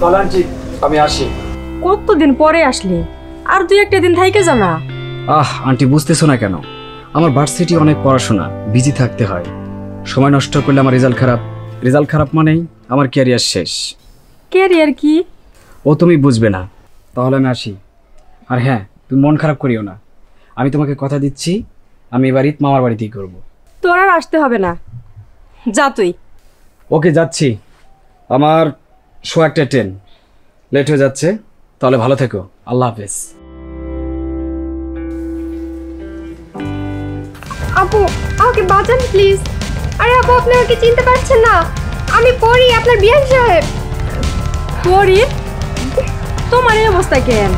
তাহলে আন্টি আমি আসি। কতদিন পরে আসলি, আর দুই একটা দিন থাইকে যা না। আন্টি বুঝতেছো না কেন? আমার ভার্সিটি অনেক পড়াশোনা, বিজি থাকতে হয়। সময় নষ্ট করলে আমার রেজাল্ট খারাপ মানেই আমার ক্যারিয়ার শেষ। ক্যারিয়ার কি? ও তুমি বুঝবে না। তাহলে আমি আসি। আর হ্যাঁ, তুমি মন খারাপ করিও না। আমি তোমাকে কথা দিচ্ছি, আমি এবার ঈদ মামার বাড়িতেই করব। তোর আর আসতে হবে না, যা তুই। ওকে, যাচ্ছি। আমার শো একটা ট্রেন লেট হয়ে যাচ্ছে। তাহলে ভালো থেকো, আল্লাহ হাফেজ। আপু আমাকে বাঁচান প্লিজ। আরে আপু, আপনি আমাকে চিনতে পারছেন না? আমি পড়ি আপনার বিয়ান সাহেব। পরি, তোমার এই অবস্থা কেন?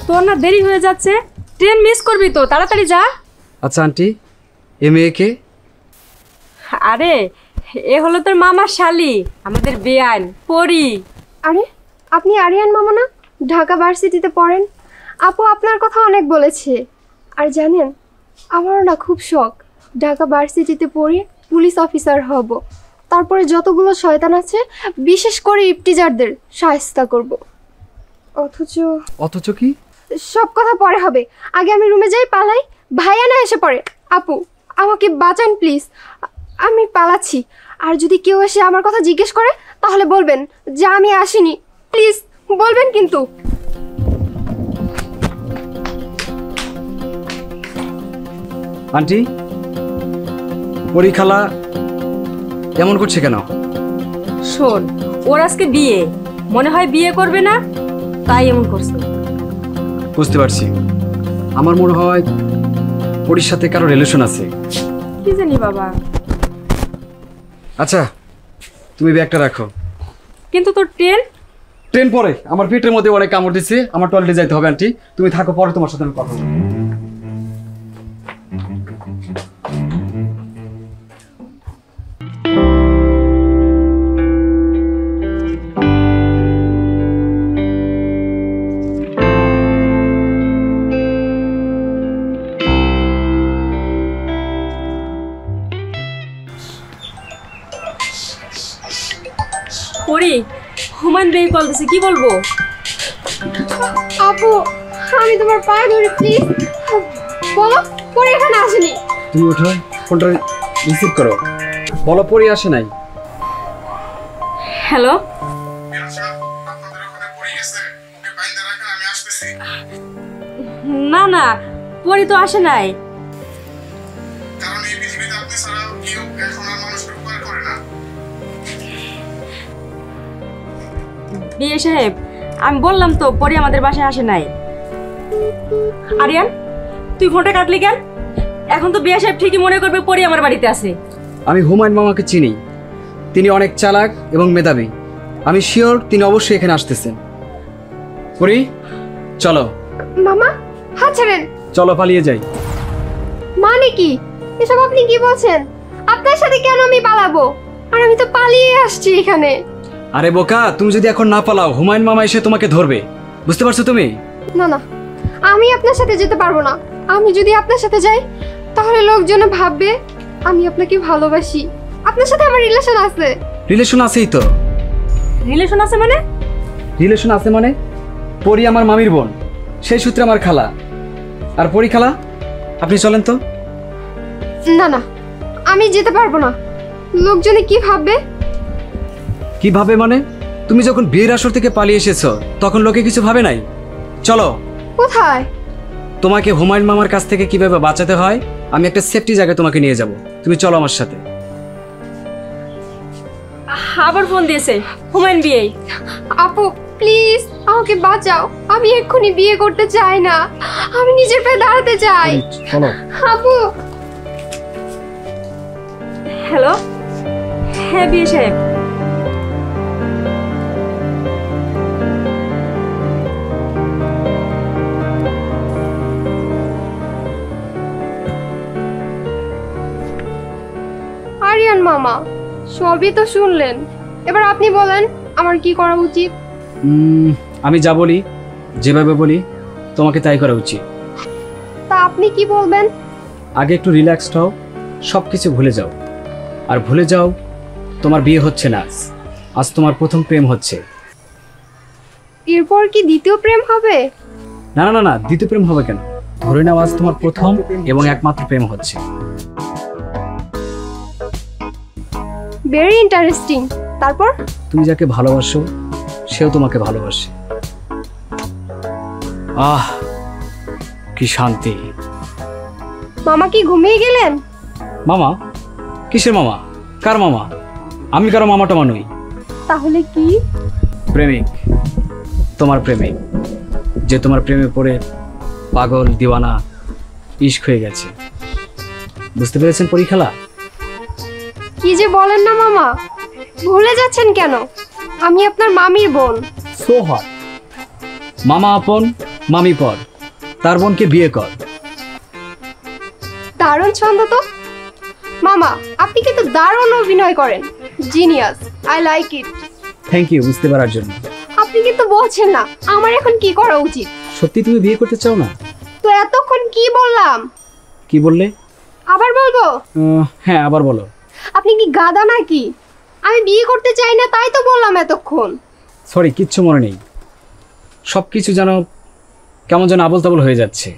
তোর না দেরি হয়ে যাচ্ছে, ট্রেন মিস করবি তো, তাড়াতাড়ি যা। আচ্ছা আন্টি, এ মেয়েকে? আরে এ হলো তোর মামার শালি, আমাদের বেয়ান পরি। আরে আপনি আরিয়ান মামা না? ঢাকা ভার্সিটিতে পড়েন। আপু আপনার কথা অনেক বলেছে। আর জানেন, আমারও না খুব শখ ঢাকা ভার্সিটিতে পড়ে পুলিশ অফিসার হব। তারপরে যতগুলো শয়তান আছে, বিশেষ করে ইফটিজারদের শায়েস্তা করব। অথচ কি? সব কথা পরে হবে, আগে আমি রুমে যাই, পালাই। ভাইয়া না এসে পড়ে। আপু আমাকে বাঁচান প্লিজ, আমি পালাচ্ছি। আর যদি কেউ এসে আমার কথা জিজ্ঞেস করে, তাহলে বলবেন যে আমি আসিনি। প্লিজ বলবেন কিন্তু। আন্টি, পরীক্ষালা এমন করছে কেন? শোন, ওর আজকে বিয়ে, মনে হয় বিয়ে করবে না, তাই এমন করছে। বুঝতে পারছি। আমার মনে হয় পরীর সাথে কারো রিলেশন আছে। কি জানি বাবা। আচ্ছা, তুমি ব্যাগটা রাখো। কিন্তু তোর ট্রেন পরে, আমার পেটের মধ্যে অনেক কামড় দিচ্ছে, আমার টয়লেটে যাইতে হবে। আন্টি তুমি থাকো, পরে তোমার সাথে আমি কথা বলবো। পরি, হুমায়ুন বেই কল দিছে, কি বলবো? আপু আমি তোমার পায়ে ধরি, প্লিজ বলো পরে এখানে আসেনি। তুমি ওঠো, ফোনটা রিসিভ করো, বলো পরি আসে নাই। হ্যালো, না না, পরি তো আসে নাই। বিয়ে সাহেব, আমি বললাম তো পরি আমাদের বাসায় আসে নাই। আরিয়ান, তুই ফোনটা কাটলি কেন? এখন তো বিয়ে সাহেব ঠিকই মনে করবে পরি আমার বাড়িতে আছে। আমি হুমায়ুন মামাকে চিনি, তিনি অনেক চালাক এবং মেধাবী। আমি শিওর তিনি অবশ্যই এখানে আসতেছেন। পরি চলো। মামা হাত ছাড়েন। চলো পালিয়ে যাই। মানে কি এসব আপনি কি বলছেন? আপনার সাথে কেন আমি পালাবো? আর আমি তো পালিয়ে আসছি এখানে। আরে বোকা, তুমি যদি এখন না পালাও হুমায়ুন মামা এসে তোমাকে ধরবে, বুঝতে পারছো তুমি? না না, আমি আপনার সাথে যেতে পারবো না। আমি যদি আপনার সাথে যাই, তাহলে লোকজন ভাববে আমি আপনাকে ভালোবাসি। আপনার সাথে আমার রিলেশন আছে। রিলেশন আছেই তো। রিলেশন আছে মানে? রিলেশন আছে মানে পরি আমার মামির বোন, সেই সূত্রে আমার খালা। আর পরি খালা, আপনি চলেন তো। না না, আমি যেতে পারবো না। লোকজনে কি ভাববে? কি ভাবে মানে? তুমি যখন বিয়ের আসর থেকে পালিয়ে এসেছো, তখন লোকে কিছু ভাবে নাই? চলো। কোথায়? তোমাকে হুমায়ুন মামার কাছ থেকে কিভাবে বাঁচাতে হয়, আমি একটা সেফটি জায়গায় তোমাকে নিয়ে যাব। তুমি চলো আমার সাথে। আবার ফোন দিয়েছে হুমায়ুন বিয়ে। আপু প্লিজ আমাকে বাঁচাও, আমি এক্ষুনি বিয়ে করতে চাই না। আমি নিজের পায়ে দাঁড়াতে চাই। চলো। আপু। হ্যালো, হ্যাঁ বিয়ে সাহেব। আরিয়ান সবই তো শুনলেন, এবার আপনি বলেন আমার কি করা উচিত। আমি যা বলি, যেভাবে বলি তোমাকে তাই করা উচিত। তা আপনি কি বলবেন? আগে একটু রিল্যাক্সড হও, সব কিছু ভুলে যাও। আর ভুলে যাও তোমার বিয়ে হচ্ছে না, আজ তোমার প্রথম প্রেম হচ্ছে। এরপর কি দ্বিতীয় প্রেম হবে? না না না না, দ্বিতীয় প্রেম হবে কেন? ধরে নাও আজ তোমার প্রথম এবং একমাত্র প্রেম হচ্ছে। Very interesting. তারপর? তুমি যাকে ভালোবাসো সেও তোমাকে ভালোবাসে। আহ, কি শান্তি। মামা কি ঘুমিয়ে গেলেন? মামা? কিসের মামা? কার মামা? আমি কারো মামা টামা নই। তাহলে কি? প্রেমিক, তোমার প্রেমিক, যে তোমার প্রেমে পড়ে পাগল দিওয়ানা ইশক হয়ে গেছে। বুঝতে পেরেছেন পরীক্ষালা? কি যে বলেন না মামা, ভুলে যাচ্ছেন কেন? আমি আপনার মামির বোন। সো হট, মামা আপন মামি পর, তার বোনকে বিয়ে কর। দারুণ ছন্দ তো। মামা আপনি কিন্তু দারুণ অভিনয় করেন, genius, I like it. Thank you বুঝতে পারার জন্য। আপনি কিন্তু বলছেন না আমার এখন কি করা উচিত। সত্যি তুমি বিয়ে করতে চাও না? তো এতক্ষণ কি বললাম? কি বললে? আবার বলবো? হ্যাঁ আবার বলো। আপনি কি গাধা নাকি? আমি বিয়ে করতে চাই না তাই তো বললাম এতক্ষণ। সরি, কিচ্ছু মনে নেই। সব কিছু যেন কেমন যেন আবল তাবল হয়ে যাচ্ছে,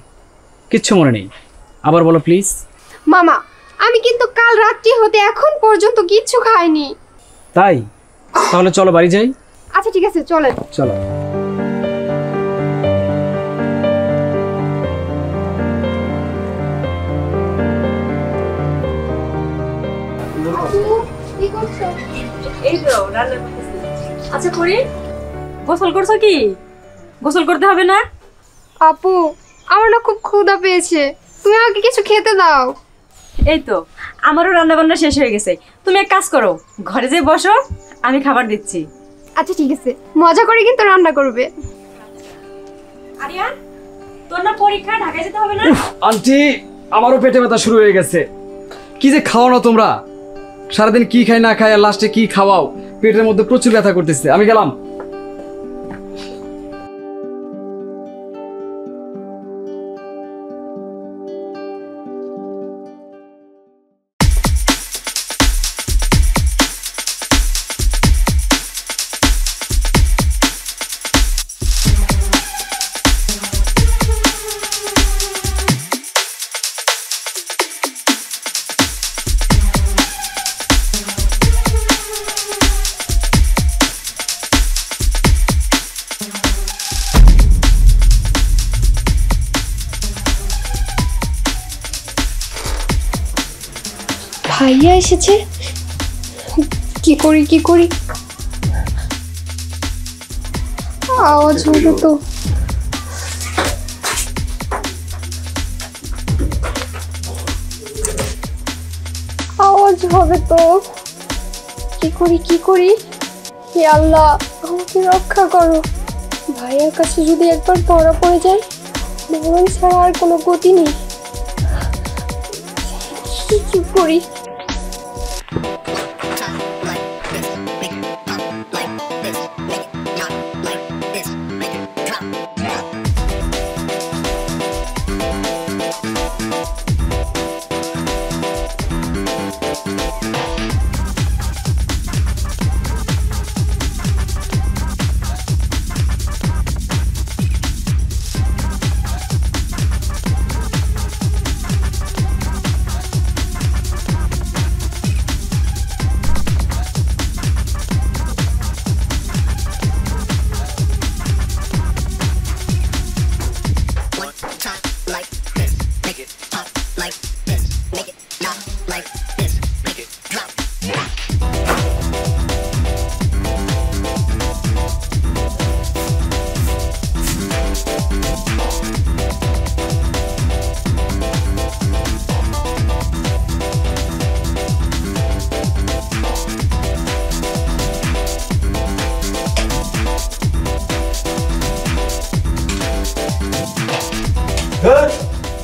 কিচ্ছু মনে নেই। আবার বলো প্লিজ। মামা আমি কিন্তু কাল রাত্রি হতে এখন পর্যন্ত কিচ্ছু খাইনি। তাই? তাহলে চলো বাড়ি যাই। আচ্ছা ঠিক আছে, চলেন। চলো। কি করছো? এই তো রান্না করতেছি। আচ্ছা পরি, গোসল করছো কি? গোসল করতে হবে না? আপু আমার না খুব ক্ষুধা পেয়েছে, তুমি আমাকে কিছু খেতে দাও। এই তো আমারও রান্না বান্না শেষ হয়ে গেছে। তুমি এক কাজ করো, ঘরে যে বসো, আমি খাবার দিচ্ছি। আচ্ছা ঠিক আছে, মজা করে কিন্তু রান্না করবে। আরিয়ান, তোর না পরীক্ষা, ঢাকায় যেতে হবে না? আন্টি, আমারও পেটে ব্যথা শুরু হয়ে গেছে। কি যে খাও না তোমরা, সারাদিন কি খাই না খাই আর লাস্টে কি খাওয়াও। পেটের মধ্যে প্রচুর ব্যথা করতেছে, আমি গেলাম। ভাইয়া এসেছে, কি করি কি করি, আওয়াজ হলো তো। আওয়াজ হবে তো, কি করি কি করি। হে আল্লাহ আমাকে রক্ষা করো। ভাইয়ার কাছে যদি একবার ধরা পড়ে যায়, মরণ ছাড়া আর কোনো গতি নেই। কি করি?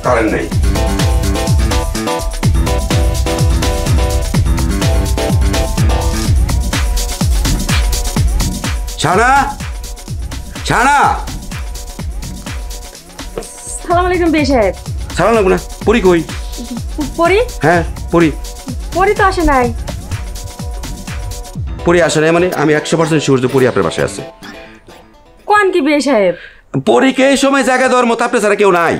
কারেন্ট নেই। ছানা ছানা সালাম আলাইকুম বিয়ে সাহেব। ছানা লাগবো না, পরি কই? পরি? হ্যাঁ পরি। পরি তো আসে নাই। পরি আসে নাই মানে? আমি 100% শিওর যে পরি আপনার বাসায় আছে। কোন কি বিয়ে সাহেব? পরীকে এই সময় জায়গা দেওয়ার মতো আপনি ছাড়া কেউ নাই।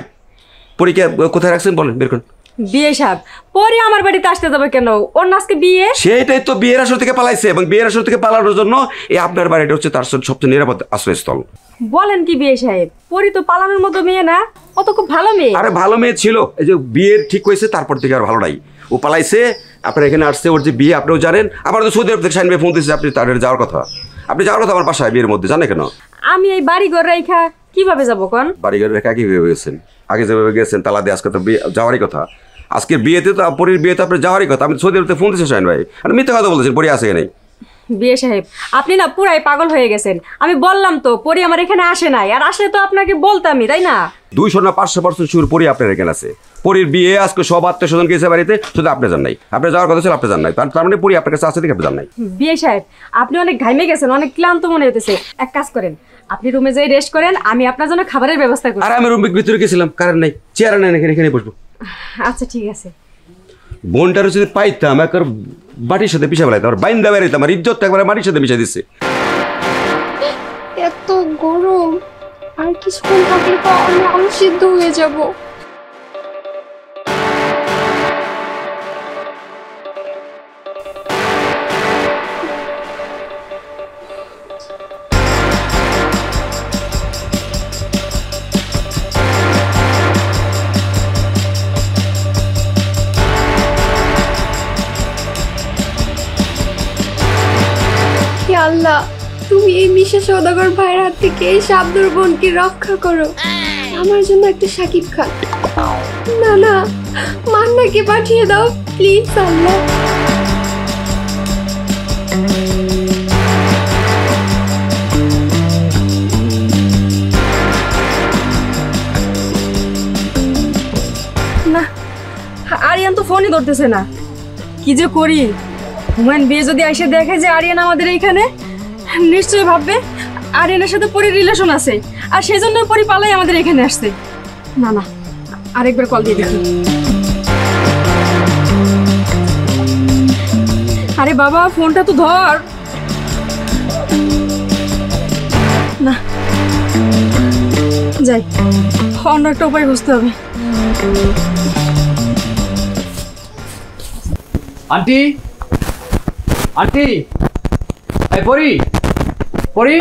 পরীকে কোথায় রাখছেন বলেন, বের করুন। বিয়ে সাহেব, পরি আমার বাড়িতে আসতে যাবে কেন? ওর না আজকে বিয়ে। সেটাই তো, বিয়ের আসর থেকে পালাইছে এবং বিয়ের আসর থেকে পালানোর জন্য এই আপনার বাড়িটা হচ্ছে তার সবচেয়ে নিরাপদ আশ্রয়স্থল। বলেন কি বিয়ে সাহেব? পরি তো পালানোর মতো মেয়ে না, ও তো খুব ভালো মেয়ে। আরে ভালো মেয়ে ছিল, এই যে বিয়ের ঠিক হয়েছে তারপর থেকে আর ভালো নাই। ও পালাইছে, আপনার এখানে আসছে, ওর যে বিয়ে আপনিও জানেন। আমার তো সৌদি আরব থেকে শাহিন ভাই ফোন দিয়েছে আপনি তাদের যাওয়ার কথা। আপনি যাওয়ার কথা আমার বাসায় বিয়ের মধ্যে, জানে কেন? আমি এই বাড়ি ঘর রাইখা কিভাবে যাবো কোন? বাড়ি ঘরে রেখে কিভাবে গেছেন? আগে যেভাবে গেছেন তালা দিয়ে, আজকে তো যাওয়ারই কথা। আজকে বিয়েতে তো পরীর বিয়েতে আপনার যাওয়ারই কথা। আমি সৌদি আরব থেকে ফোন দিয়েছে শাহিন ভাই, আর মিথ্যা কথা বলেছেন পরী আসে নাই। বিয়ে সাহেব, আপনি না পুরাই পাগল হয়ে গেছেন। আমি বললাম তো পরি আমার এখানে আসে নাই, আর আসলে তো আপনাকে বলতামই, তাই না? 200 না 500% শিওর পরী আপনার এখানে আছে। পরীর বিয়ে আজকে সব আত্মীয় স্বজন গেছে বাড়িতে, শুধু আপনি যান নাই। আপনি যাওয়ার কথা ছিল, আপনি যান নাই। তার মানে পরী আপনার কাছে আছে দেখে আপনি যান নাই। বিয়ে সাহেব, আপনি অনেক ঘাইমে গেছেন, অনেক ক্লান্ত মনে হতেছে। এক কাজ করেন, আপনি রুমে যাই রেস্ট করেন, আমি আপনার জন্য খাবারের ব্যবস্থা করি। আর আমি রুমের ভিতরে গেছিলাম, কারেন্ট নাই, চেয়ার নেন, এখানে বসবো। আচ্ছা ঠিক আছে। বোনটার যদি পাইতাম একবার বাটির সাথে পিছিয়ে বেলাইতাম, আর বাইন্দা বেড়াইতাম, আমার ইজ্জত একবার মাটির সাথে মিশিয়ে দিচ্ছে। এত গরম, আর কিছুক্ষণ থাকলে তো আমি সিদ্ধ হয়ে যাব। হে আল্লাহ, তুমি এই মিশা সওদাগর ভাইয়ের হাত থেকে এই শাবনুর বোনকে রক্ষা করো। আমার জন্য একটা সাকিব খান, না না মান্নাকে পাঠিয়ে দাও প্লিজ আল্লাহ। না, আরিয়ান তো ফোনই ধরতেছে না। কি যে করি? হুমায়ুন বিয়ে যদি এসে দেখে যে আরিয়ান আমাদের এইখানে, নিশ্চয়ই ভাববে আরিয়ানের সাথে পরির রিলেশন আছে, আর সেই জন্য পরি পালাই আমাদের এখানে আসছে। না না, আরেকবার কল দিয়ে দেখি। আরে বাবা, ফোনটা তো ধর না। যাই, অন্য একটা উপায় খুঁজতে হবে। আন্টি, আন্টি, এই পরি, পরি,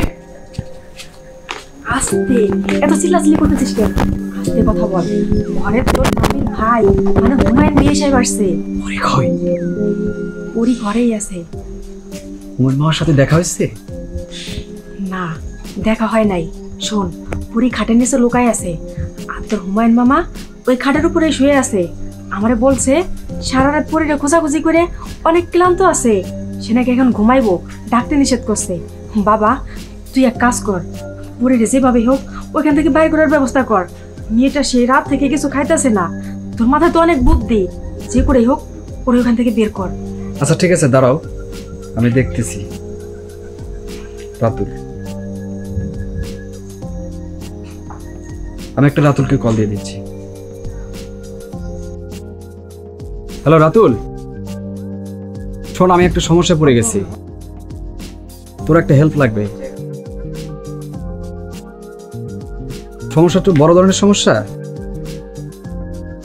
আস্তে, এত চিল্লাচিল্লি করতেছিস কেন? আস্তে কথা বল। ঘরে তোর মামির ভাই মানে হুমায়ুন বিয়ে সাহেব আসছে। পরি কই? ওরই ঘরেই আছে। তোমার মার সাথে দেখা হয়েছে? না, দেখা হয় নাই। শোন, পুরি খাটের নিচে লুকায় আছে, আর তোর হুমায়ুন মামা ওই খাটের উপরে শুয়ে আছে। আমারে বলছে সারা রাত পরিরে খোঁজাখুঁজি করে অনেক ক্লান্ত আছে, সে নাকি এখন ঘুমাইবো, ডাকতে নিষেধ করছে। বাবা, তুই এক কাজ কর, পরিরে যেভাবে হোক ওইখান থেকে বাইর করার ব্যবস্থা কর। মেয়েটা সেই রাত থেকে কিছু খাইতেছে না, তোর মাথায় তো অনেক বুদ্ধি, যে করেই হোক ওরে ওখান থেকে বের কর। আচ্ছা ঠিক আছে, দাঁড়াও, আমি দেখতেছি। রাতুল, আমি একটা রাতুলকে কল দিয়ে দিচ্ছি। হ্যালো রাতুল, শোন, আমি একটা সমস্যায় পড়ে গেছি, তোর একটা হেল্প লাগবে। সমস্যা তো বড় ধরনের সমস্যা,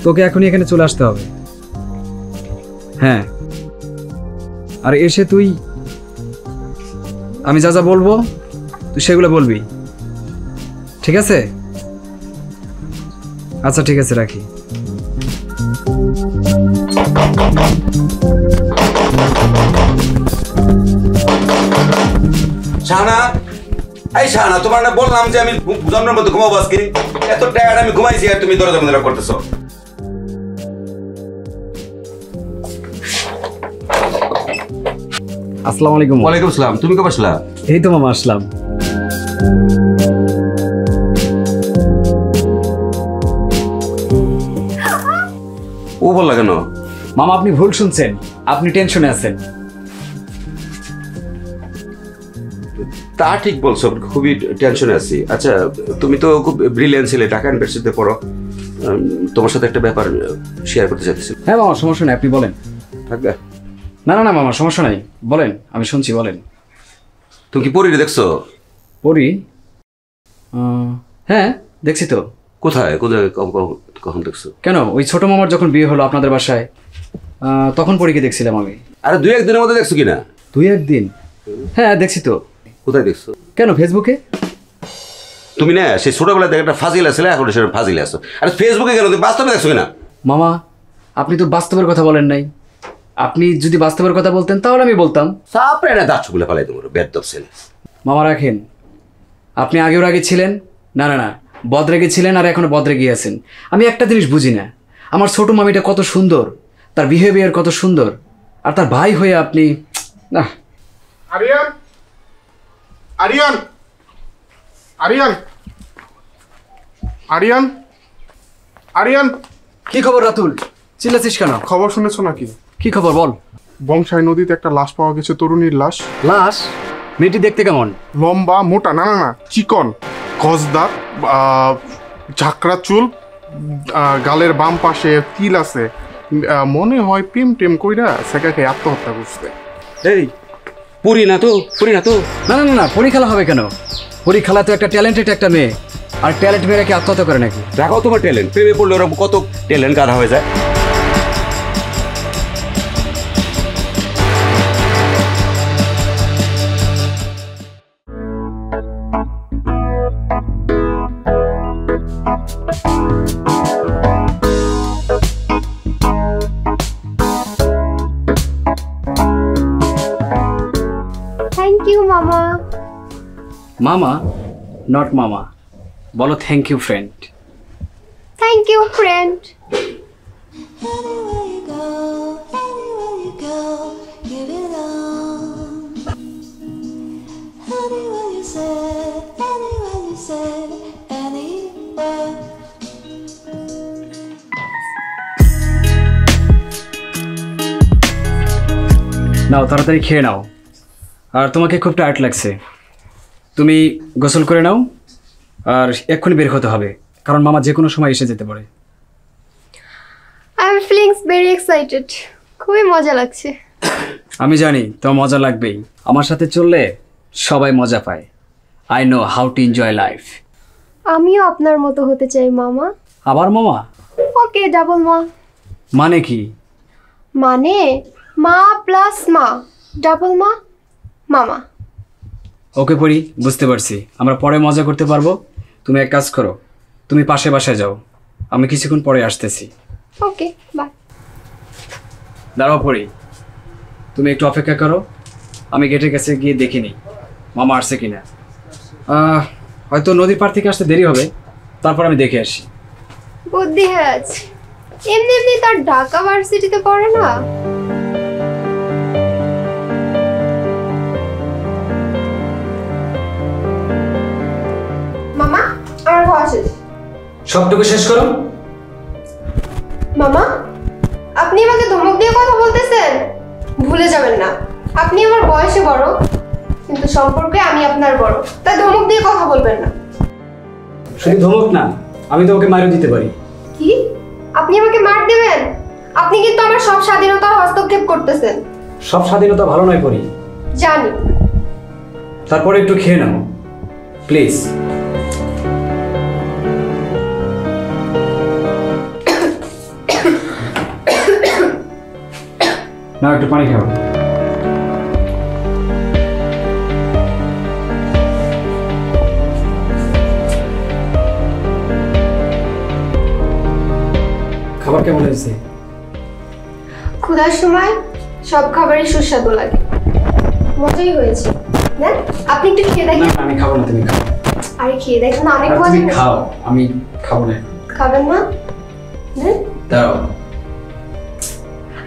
তোকে এখনই এখানে চলে আসতে হবে। হ্যাঁ, আর এসে তুই আমি যা যা বলবো তুই সেগুলো বলবি, ঠিক আছে? আচ্ছা ঠিক আছে, রাখি। শাহানা, এই শাহানা, তোমার না বললাম যে আমি জন্মের মধ্যে ঘুমাবো আজকে? এত টায়ার্ড আমি ঘুমাইছি আর তুমি দরজা বন্ধ করতেছো। আসসালামু আলাইকুম। ওয়ালাইকুম আসসালাম, তুমি কবে আসলা? এই তো মামা আসলাম। ও বললা কেন? মামা আপনি ভুল শুনছেন, আপনি টেনশনে আছেন। তা ঠিক বলছো, খুবই টেনশনে আছি। আচ্ছা, তুমি তো খুব ব্রিলিয়ান্ট ছেলে, ঢাকা ইউনিভার্সিটিতে পড়ো, তোমার সাথে একটা ব্যাপার শেয়ার করতে চাইতেছি। হ্যাঁ মামা, সমস্যা নেই, আপনি বলেন। থাকবে? না না না মামা, সমস্যা নাই, বলেন, আমি শুনছি, বলেন। তুমি কি পরীরে দেখছো? পড়ি? হ্যাঁ দেখছি তো। কোথায়, কোথায়, কখন দেখছো? কেন, ওই ছোট মামার যখন বিয়ে হলো আপনাদের বাসায়, তখন পরীকে দেখছিলাম আমি। আরে 2-1 দিনের মধ্যে দেখছো কিনা? 2-1 দিন? হ্যাঁ দেখছি তো। কোথায় দেখছো? কেন, ফেসবুকে। তুমি না সেই ছোটবেলায় দেখে একটা ফাজিল আছে, এখন সেটা ফাজিল আছো। আরে ফেসবুকে কেন, তুমি বাস্তবে দেখছো কিনা? মামা, আপনি তো বাস্তবের কথা বলেন নাই। আপনি যদি বাস্তবের কথা বলতেন তাহলে আমি বলতাম। সাপড়ে না দাঁত চুলে ফেলাই তোমার বেদব ছেলে। মামা রাখেন, আপনি আগেও রাগে ছিলেন, না না না বদরেগে ছিলেন, আর এখনো বদরেগে আছেন। আমি একটা জিনিস বুঝি না, আমার ছোট মামিটা কত সুন্দর, তার বিহেভিয়ার কত সুন্দর, আর তার ভাই হয়ে আপনি না। আরিয়ান, আরিয়ান, আরিয়ান, আরিয়ান, আরিয়ান, কি খবর রাতুল, চিল্লাছিস কেন? খবর শুনেছো নাকি? কি খবর বল। বংশাই নদীতে একটা লাশ পাওয়া গেছে, তরুণীর লাশ। লাশ? মেয়েটি দেখতে কেমন? লম্বা, মোটা, না না না, চিকন, গজদার, ঝাঁকড়া চুল, গালের বাম পাশে তিল আছে। মনে হয় প্রেম টেম কইরা সেকা খেয়ে আত্মহত্যা করছে। এই পুরি না তো, পুরি না তো। না না না না, পরীক্ষা হবে কেন? পরীক্ষা তো একটা ট্যালেন্টেড একটা মেয়ে, আর ট্যালেন্ট মেয়েরা কি আত্মহত্যা করে নাকি? দেখাও তোমার ট্যালেন্ট, প্রেমে পড়লে ওরা কত ট্যালেন্ট গাধা হয়ে যায়। থ্যাংক ইউ মামা। মামা নট মামা, বলো thank you friend. Thank you friend. Anywhere you go, anywhere you go, give it all. Anywhere you say, anywhere. নাও তাড়াতাড়ি খেয়ে নাও, আর তোমাকে খুব টায়ার্ড লাগছে, তুমি গোসল করে নাও, আর এক্ষুনি বের হতে হবে, কারণ মামা যে কোনো সময় এসে যেতে পারে। I am feeling very excited, খুবই মজা লাগছে। আমি জানি তোমার মজা লাগবেই, আমার সাথে চললে সবাই মজা পায়। I know how to enjoy life. আমিও আপনার মতো হতে চাই মামা। আবার মামা? ওকে, ডাবল মা। মানে কি? মানে মা প্লাস মা, ডাবল মা, মামা। ওকে পড়ি, বুঝতে পারছি, আমরা পরে মজা করতে পারবো। তুমি এক কাজ করো, তুমি পাশে বাসায় যাও, আমি কিছুক্ষণ পরে আসতেছি। ওকে, বাই। দাঁড়াও পড়ি, তুমি একটু অপেক্ষা করো, আমি গেটের কাছে গিয়ে দেখিনি মামা আসছে কিনা। হয়তো নদীর পাড় থেকে আসতে দেরি হবে, তারপর আমি দেখে আসি। বুদ্ধি আছে, এমনি এমনি তার ঢাকা ভার্সিটিতে পড়ে না। মামা, আমার খাওয়া শেষ। সবটুকু শেষ করো। মামা, আপনি আমাকে ধমক দিয়ে কথা বলতেছেন? ভুলে যাবেন না, আপনি আমার বয়সে বড়, কিন্তু সম্পর্কে আমি আপনার বড়, তাই ধমক দিয়ে কথা বলবেন না। শুধু ধমক না, আমি তো ওকে মারও দিতে পারি। কি? আপনি আমাকে মার দেবেন? আপনি কিন্তু আমার সব স্বাধীনতার হস্তক্ষেপ করতেছেন। সব স্বাধীনতা ভালো নয় করি, জানি। তারপরে একটু খেয়ে নাও প্লিজ। না, একটু পানি খাও। খাবার কেমন হয়েছে? ক্ষুধার সময় সব খাবারই সুস্বাদু লাগে, মজাই হয়েছে। দেখ, আপনি একটু খেয়ে না দেখেন। আমি খাবো না, তুমি খাও। আরে খেয়ে দেখেন না, অনেক আর মজা তুমি হয়েছে। খাও, আমি খাবো না। খাবেন না? দেন। দাও।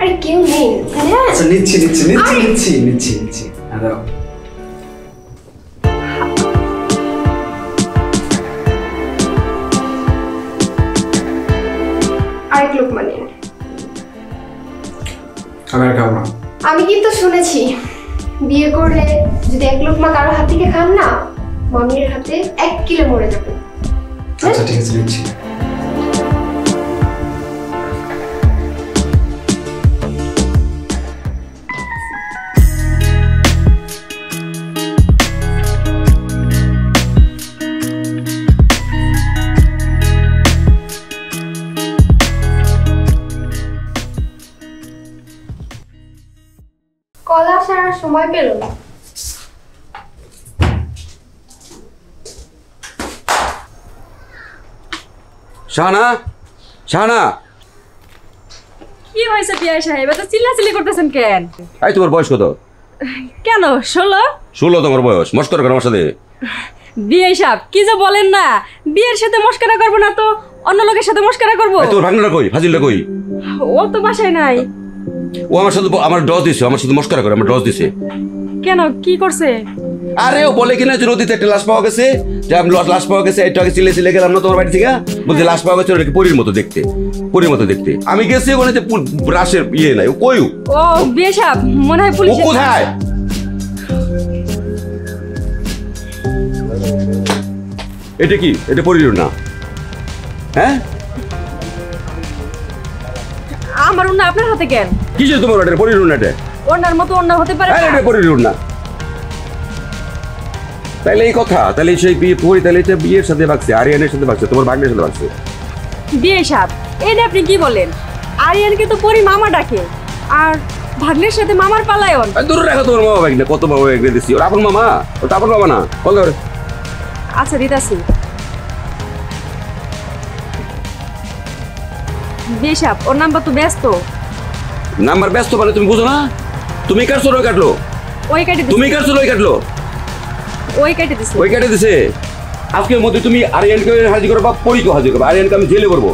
আরে কেউ নেই, হ্যাঁ। আচ্ছা নিচ্ছি নিচ্ছি নিচ্ছি আরে! নিচ্ছি নিচ্ছি নিচ্ছি, দাও। আরেক লোক মানে আমি আর খাবো না। আমি কিন্তু শুনেছি বিয়ে করলে যদি এক লোকমা কারো হাত থেকে খান না, মামির হাতে 1 কিলো মরে যাবে। আচ্ছা ঠিক আছে, নিচ্ছি। কল আসার আর সময় পেল না। শাহানা, শাহানা, কি হয়েছে পিয়া সাহেব, এত চিল্লাচিল্লি করতেছেন কেন? এই তোমার বয়স কত? কেন 16? 16 তোমার বয়স, মস্করা করো আমার সাথে। বিয়ে সাহেব কি যে বলেন না, বিয়ের সাথে মস্করা করবো না তো অন্য লোকের সাথে মস্করা করবো? এই তোমার ভাগনাটা কই, ফাজিলটা কই? ও তো বাসায় নাই। ও আমার সাথে আমার ডস দিছে, আমার সাথে মস্করা করে আমার ডস দিছে। কেন, কি করছে? আরে ও বলে কিনা যে নদীতে একটা লাশ পাওয়া গেছে, যে আমি লাশ পাওয়া গেছে, একটু আগে চিলে গেলাম না তোমার বাড়ি থেকে, বলছে লাশ পাওয়া গেছে ওটাকে পরীর মতো দেখতে, পরীর মতো দেখতে। আমি গেছি ওখানে যে রাশের ইয়ে নাই, ও কই? ও বিয়ে সাহেব মনে হয় ও পুলিশ। কোথায়? এটা কি, এটা পরীর না? হ্যাঁ, আমার উন্না আপনার হাতে কেন? কিসের তোমার ওটা পরীর না? এটা ওনার মতো অন্য হতে পারে আরে না? এটা পরীর না। তাইলে এই কথা, তাহলে সেই বিয়ে পরি, তাহলে এটা বিয়ের সাথে ভাগছে, আরিয়ানের সাথে ভাগছে, তোমার ভাগ্নের সাথে ভাগছে। বিয়ে সাহেব এটা আপনি কি বলেন? আরিয়ানকে তো পরি মামা ডাকে, আর ভাগ্নের সাথে মামার পালায়ন। দূরে রাখো তোমার মামা ভাগ্নে, কত মামা ভাগ্নে দিচ্ছি, ওর আপন মামা, ওর তো আপন মামা না। কল ধরে। আচ্ছা দিতাছি। বিয়ে সাহেব ওর নাম্বার তো ব্যস্ত। নাম্বার ব্যস্ত মানে তুমি বুঝো না? তুমি কাটছো ওই কাটলো, ওই কেটে তুমি দিছে, কাটছো ওই কাটলো, ওই কেটে দিছে। ওই কাটে দিছে। আজকের মধ্যে তুমি আরিয়ানকে হাজির করো বা পরীকে হাজির করো, আরিয়ানকে আমি জেলে করবো।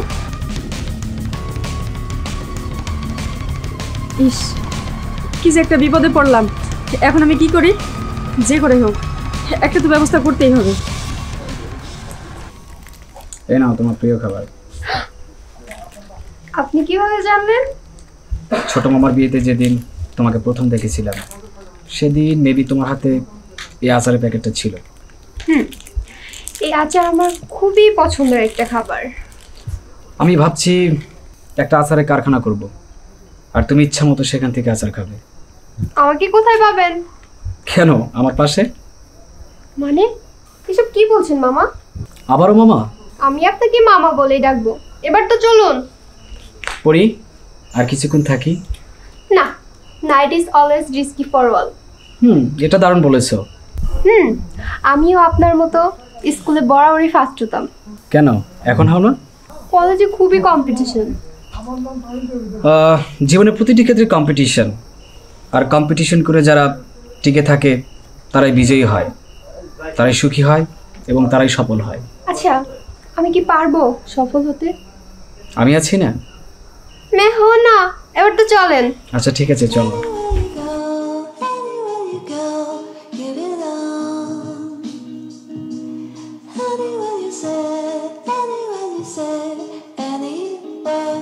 ইস কি যে একটা বিপদে পড়লাম, এখন আমি কি করি? যে করে হোক একটা তো ব্যবস্থা করতেই হবে। এই নাও তোমার প্রিয় খাবার। আপনি কিভাবে জানলেন? ছোট মামার বিয়েতে যেদিন তোমাকে প্রথম দেখেছিলাম, সেদিন মেবি তোমার হাতে এই আচারের প্যাকেটটা ছিল। এই আচার আমার খুবই পছন্দের একটা খাবার। আমি ভাবছি একটা আচারের কারখানা করব, আর তুমি ইচ্ছা মতো সেখান থেকে আচার খাবে। আমাকে কোথায় পাবেন? কেন, আমার পাশে। মানে এসব কি বলছেন মামা? আবারও মামা? আমি আপনাকে মামা বলেই ডাকবো। এবার তো চলুন। পড়ি আর কিছুক্ষণ থাকি। না, night is always risky for all. এটা দারুণ বলেছো। আমিও আপনার মতো স্কুলে বরাবরই ফার্স্ট হতাম। কেন এখন হও না? কলেজে খুবই কম্পিটিশন। জীবনে প্রতিটি ক্ষেত্রে কম্পিটিশন, আর কম্পিটিশন করে যারা টিকে থাকে তারাই বিজয়ী হয়, তারাই সুখী হয় এবং তারাই সফল হয়। আচ্ছা, আমি কি পারবো সফল হতে? আমি আছি না? মে হো না, এবার তো চলেন। আচ্ছা ঠিক আছে, চলো। Anywhere you go, give it all. Anywhere you say, anywhere.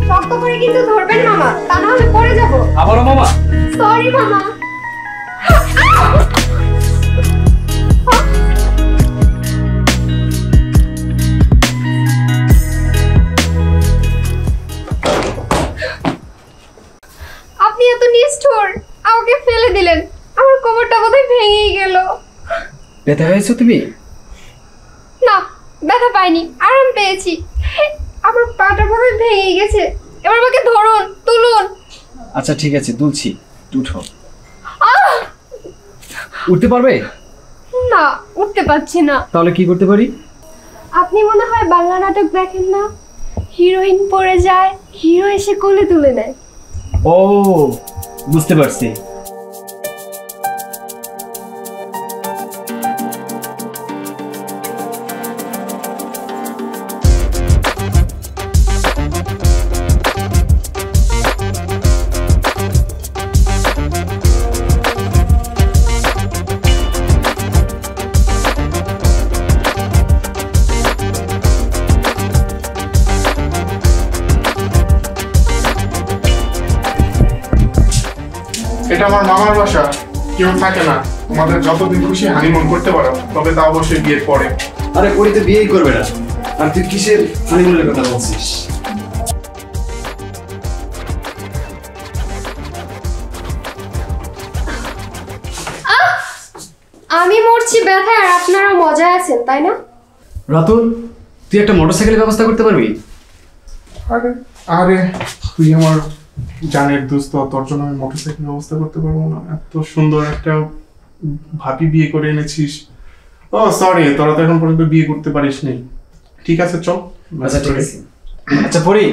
শক্ত করে কিন্তু ধরবেন মামা, তা না হলে পড়ে যাব। আবারও মামা? সরি মামা। আপনি এত নিষ্ঠুর, আমাকে ফেলে দিলেন। আমার কোমরটা বোধহয় ভেঙেই গেল। ব্যথা হয়েছো তুমি? না, ব্যথা পাইনি, আরাম পেয়েছি। আমার পাটা বোধহয় ভেঙেই গেছে। এবার আমাকে ধরুন, তুলুন। আচ্ছা ঠিক আছে, তুলছি, উঠো। আহ! উঠতে পারবে? না, উঠতে পারছি না। তাহলে কি করতে পারি? আপনি মনে হয় বাংলা নাটক দেখেন না, হিরোইন পড়ে যায়, হিরো এসে কোলে তুলে নেয়। ও বুঝতে পারছি। এটা আমার মামার বাসা, কেউ থাকে না। তোমাদের যতদিন খুশি হানিমুন করতে পারো, তবে তা অবশ্যই বিয়ের পরে। আরে পরি তো বিয়েই করবে না, আর তুই কিসের হানিমুনের কথা বলছিস? আমি মরছি ব্যথায় আর আপনারা মজায় আছেন, তাই না? রাতুল, তুই একটা মোটরসাইকেলের ব্যবস্থা করতে পারবি? আরে আরে তুই আমার জানের দোস্ত, তোর জন্য আমি মোটরসাইকেল ব্যবস্থা করতে পারবো না? এত সুন্দর একটা ভাবি বিয়ে করে এনেছিস। ও সরি, তোরা তো এখন পর্যন্ত বিয়ে করতে পারিসনি। ঠিক আছে চল। আচ্ছা ঠিক আছে। আচ্ছা পরি,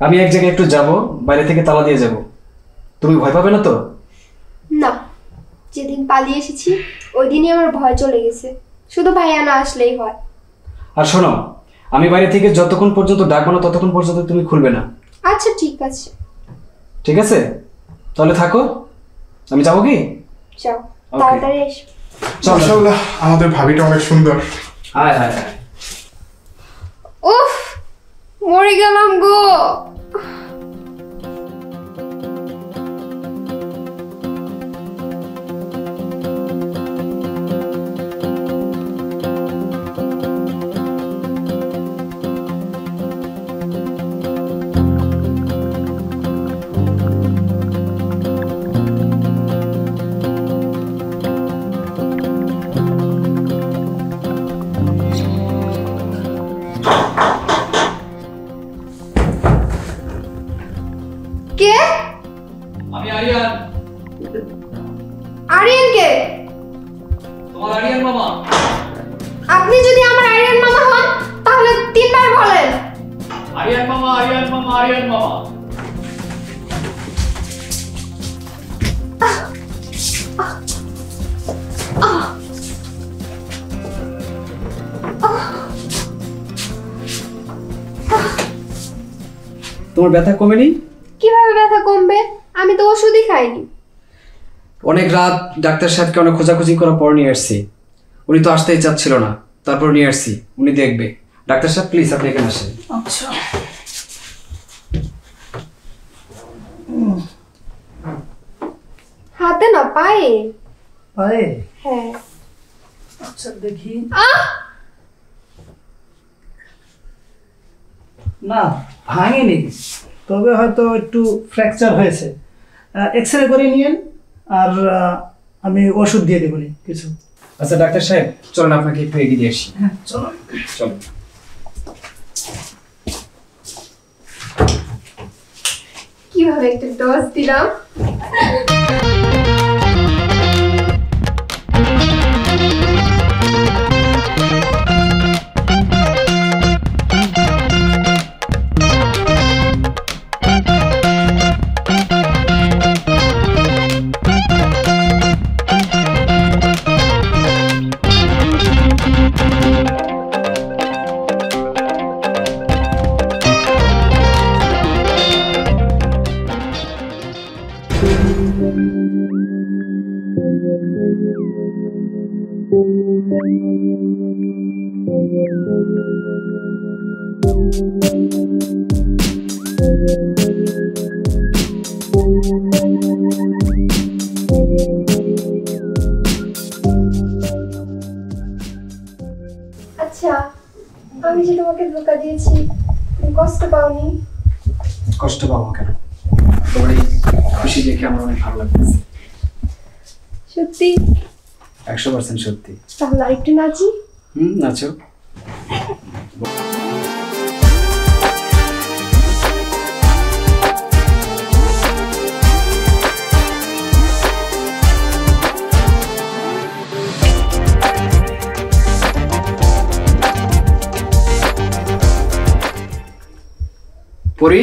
আমি এক জায়গায় একটু যাব, বাইরে থেকে তালা দিয়ে যাব, তুমি ভয় পাবে না তো? না, যেদিন পালিয়ে এসেছি ওই দিনই আমার ভয় চলে গেছে, শুধু ভাইয়া না আসলেই হয়। আর শোনো, আমি বাইরে থেকে যতক্ষণ পর্যন্ত ডাকবো না ততক্ষণ পর্যন্ত তুমি খুলবে না। আচ্ছা ঠিক আছে। ঠিক আছে, তাহলে থাকো, আমি যাবো কি? যাও, Okay. তাড়াতাড়ি এসো। চল মাশাআল্লাহ, আমাদের ভাবিটা অনেক সুন্দর। আয় আয় আয়। উফ, মরে গেলাম গো। কে? আমি আরিয়ান। আরিয়ান কে? তোমার আরিয়ান মামা। আপনি যদি আমার আরিয়ান মামা হন তাহলে তিনবার বলেন। আরিয়ান মামা, আরিয়ান মামা, আরিয়ান মামা। তোমার ব্যথা কমেনি? কিভাবে ব্যথা কমবে? আমি তো ওষুধই খাইনি। অনেক রাত ডাক্তার সাহেবকে অনেক খোঁজাখুঁজি করার পর নিয়ে আসছি। উনি তো আসতেই চাচ্ছিল না, তারপর নিয়ে আসছি, উনি দেখবে। ডাক্তার সাহেব প্লিজ আপনি এখানে আসেন। আচ্ছা, হাতে না, পায়ে। পায়ে? হ্যাঁ। আচ্ছা দেখি। আহ! না, ভাঙেনি, তবে হয়তো একটু ফ্র্যাকচার হয়েছে। এক্স রে করে নিয়েন, আর আমি ওষুধ দিয়ে দেবনি কিছু। আচ্ছা ডাক্তার সাহেব, চলুন আপনাকে একটু এগিয়ে দিয়ে আসি। হ্যাঁ চলো। চলো। কিভাবে একটু ডোজ দিলাম। আচ্ছা, আমি যে তোমাকে ধোকা দিয়েছি, তুমি কষ্ট পাওনি? কষ্ট পাবো কেন? তোমার এই খুশি দেখে আমার অনেক ভালো লাগতেছে। সত্যি? 100% সত্যি। তাহলে আরেকটু নাচি। নাচো। পরি,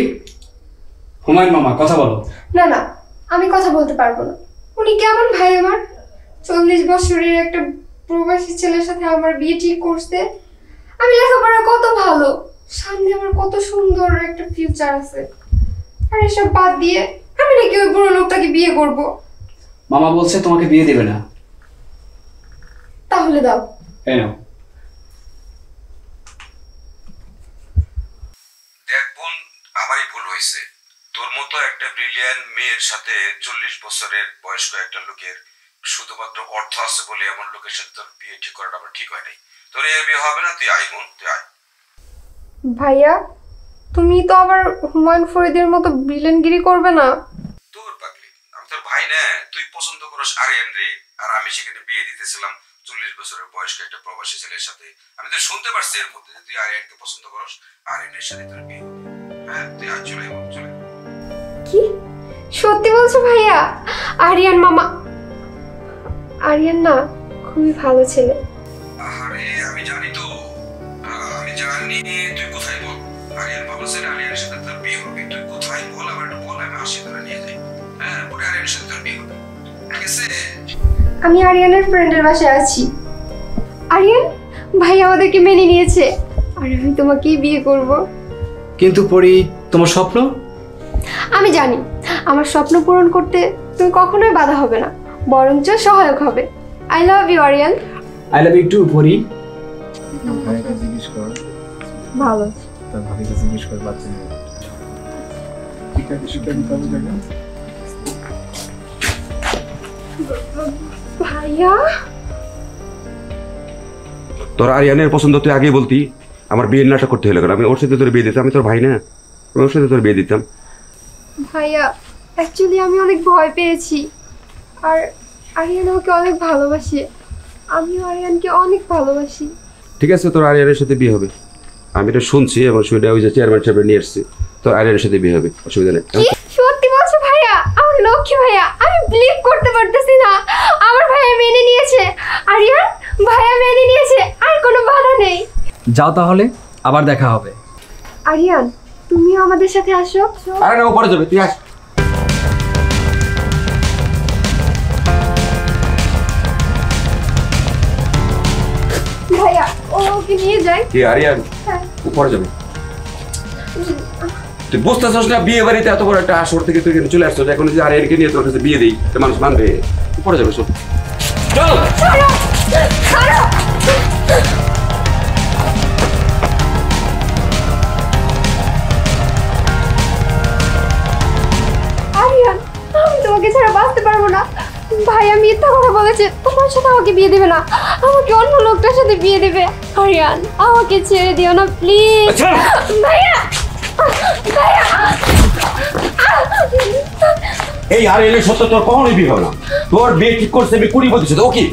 হুমায়ুন মামা কথা বলো। না না, আমি কথা বলতে পারবো না। উনি কেমন ভাই আমার? 40 বছরের একটা প্রবাসী ছেলের সাথে আমার বিয়ে ঠিক করছে। আমি লেখাপড়া কত ভালো, সামনে আমার কত সুন্দর একটা ফিউচার আছে, আর এসব বাদ দিয়ে আমি নাকি ওই বুড়ো লোকটাকে বিয়ে করব। মামা বলছে তোমাকে বিয়ে দেবে না। তাহলে দাও। এই নাও। দেখ বোন, আমারই ভুল হয়েছে। তোর মতো একটা ব্রিলিয়ান্ট মেয়ের সাথে 40 বছরের বয়স্ক একটা লোকের শুধুমাত্র অর্থ আছে বলে এমন লোকের সাথে তোর বিয়ে ঠিক করাটা আমার ঠিক হয় নাই। তোর এর বিয়ে হবে না, তুই আয় বোন, তুই আয়। ভাইয়া, তুমি তো আবার হুমায়ুন ফরিদের মতো ব্রিলিয়ান্টগিরি করবে না। তোর পাগলি, আমি তোর ভাই না। তুই পছন্দ করিস আরিয়ান রে, আর আমি সেখানে বিয়ে দিতেছিলাম 40 বছরের বয়স্ক একটা প্রবাসী ছেলের সাথে। আমি তো শুনতে পারছি এর মধ্যে তুই আরিয়ানকে পছন্দ করিস, আরিয়ানের সাথে তোর বিয়ে হবে। হ্যাঁ, তুই আয়, চলে আয়, চলে আয়। কি সত্যি বলছো ভাইয়া? আরিয়ান মামা, আরিয়ান না খুবই ভালো ছেলে। আরে আমি জানি তো, আমি জানি। তুই কোথায় বল, আরিয়ান বাবা স্যার আরিয়ানের সাথে তোর বিয়ে হবে। তুই কোথায় বল, আমার একটু বল, আমি আসি তোরা নিয়ে যাই। হ্যাঁ, পরে আরিয়ানের সাথে তোর বিয়ে হবে, ঠিক আছে? আমি আরিয়ানের ফ্রেন্ডের বাসায় আছি। আরিয়ান ভাই আমাদেরকে মেনে নিয়েছে, আর আমি তোমাকেই বিয়ে করব। কিন্তু পরি, তোমার স্বপ্ন? আমি জানি আমার স্বপ্ন পূরণ করতে তুমি কখনোই বাধা হবে না, বরঞ্চ সহায়ক হবে। I love you Aryan. I love you too Pari. ভাইকে জিজ্ঞেস কর, ভালো। তার ভাবিকে জিজ্ঞেস কর বাচ্চা নিয়ে। ঠিক আছে, সেটা নিতে হবে জায়গা। ভাইয়া, তোর আরিয়ানের পছন্দ তুই আগেই বলতি, আমার বিয়ের নাটক করতে হলো কেন? আমি ওর সাথে তোর বিয়ে দিতাম, আমি তোর ভাই না, আমি ওর সাথে তোর বিয়ে দিতাম। ভাইয়া অ্যাকচুয়ালি আমি অনেক ভয় পেয়েছি, আর আরিয়ান আমাকে অনেক ভালোবাসে, আমিও আরিয়ানকে অনেক ভালোবাসি। ঠিক আছে, তোর আরিয়ানের সাথে বিয়ে হবে। আমি এটা শুনছি এবং শুনে ওই যে চেয়ারম্যান সাহেব নিয়ে এসছি, তোর আরিয়ানের সাথে বিয়ে হবে, অসুবিধা নেই। কি সত্যি বলছো ভাইয়া? আমার লক্ষ্মী ভাইয়া, আমি বিলিভ করতে পারতেছি না। আমার ভাইয়া মেনে নিয়েছে, আরিয়ান ভাইয়া মেনে নিয়েছে, আর কোনো বাধা নেই। যাও তাহলে, আবার দেখা হবে। আরিয়ান তুমিও আমাদের সাথে আসো। আরে না, ও পরে যাবে, তুই আস। ভাইয়া ওকে নিয়ে যাই। কি আরিয়ান, ও পরে যাবে। তুই বুঝতেছস না, বিয়ে বাড়িতে এত বড় একটা আসর থেকে তুই এখানে চলে আসছো, এখন যদি আরিয়ানকে নিয়ে তোর কাছে বিয়ে দিই তো মানুষ মানবে? ও পরে যাবে, চল চল। ছাড়ো, ছাড়ো। আরিয়ান আমি তোমাকে ছাড়া বাঁচতে পারবো না। ভাইয়া মিথ্যা কথা বলেছে, তোমার সাথে আমাকে বিয়ে দেবে না, আমাকে অন্য লোকটার সাথে বিয়ে দেবে। আরিয়ান আমাকে ছেড়ে দিও না প্লিজ। ভাইয়া, ভাইয়া। এই আরিয়ানের সত্য তোর কখনোই বিয়ে হবে না। তোর বিয়ে ঠিক করছে আমি 20 বছর। ও কি,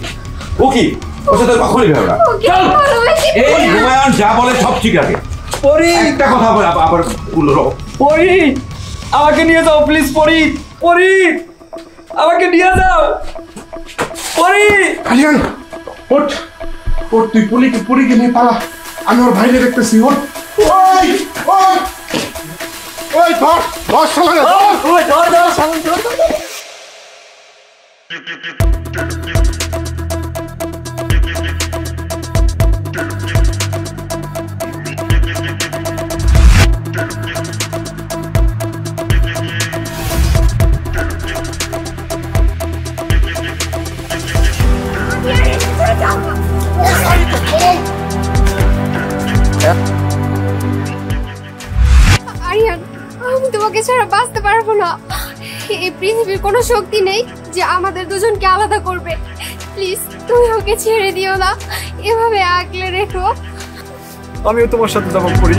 ও কি, ওর সাথে কখনোই বিয়ে হবে না। চল। এই হুমায়ুন যা বলে সব ঠিক আছে। পরি, একটা কথা বলে আবার পুনরায়। পরি, আমাকে নিয়ে যাও প্লিজ। পরি, পরি, আমাকে নিয়ে যাও। পরি, আরিয়ান ওঠ, ওঠ, তুই পুরীকে নিয়ে পালা। আমি ওর ভাইকে দেখতেছি। ওঠ, ওই ওই ওই, ধর ধর শালারে, ধর। ওই ধর ধর সামনে ধর ধর। আরিয়ান আমি তোমাকে ছাড়া বাঁচতে পারবো না। এই পৃথিবীর কোনো শক্তি নেই যে আমাদের দুজনকে আলাদা করবে। প্লিজ তুমি ওকে ছেড়ে দিও না, এভাবে আগলে রেখো। আমিও তোমার সাথে যাবো পরি।